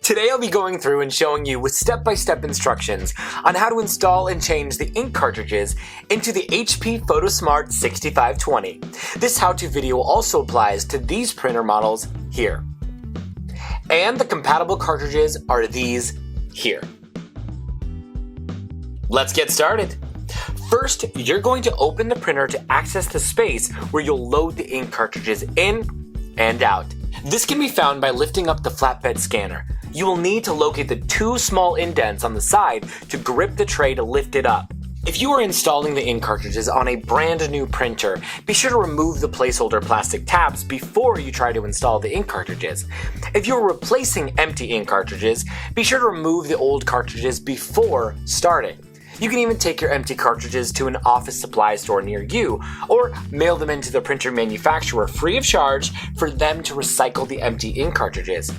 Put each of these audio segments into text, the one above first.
Today I'll be going through and showing you with step-by-step instructions on how to install and change the ink cartridges into the HP Photosmart 6520. This how-to video also applies to these printer models here. And the compatible cartridges are these here. Let's get started. First, you're going to open the printer to access the space where you'll load the ink cartridges in and out. This can be found by lifting up the flatbed scanner. You will need to locate the two small indents on the side to grip the tray to lift it up. If you are installing the ink cartridges on a brand new printer, be sure to remove the placeholder plastic tabs before you try to install the ink cartridges. If you are replacing empty ink cartridges, be sure to remove the old cartridges before starting. You can even take your empty cartridges to an office supply store near you, or mail them into the printer manufacturer free of charge for them to recycle the empty ink cartridges.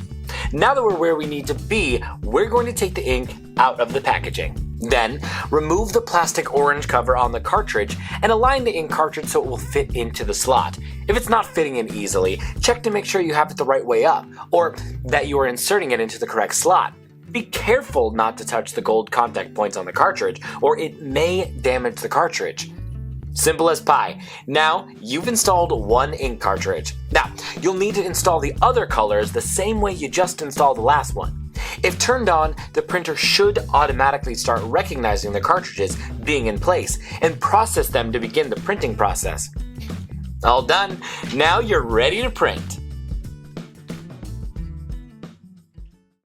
Now that we're where we need to be, we're going to take the ink out of the packaging. Then, remove the plastic orange cover on the cartridge and align the ink cartridge so it will fit into the slot. If it's not fitting in easily, check to make sure you have it the right way up, or that you are inserting it into the correct slot. Be careful not to touch the gold contact points on the cartridge, or it may damage the cartridge. Simple as pie. Now, you've installed one ink cartridge. Now, you'll need to install the other colors the same way you just installed the last one. If turned on, the printer should automatically start recognizing the cartridges being in place and process them to begin the printing process. All done. Now you're ready to print.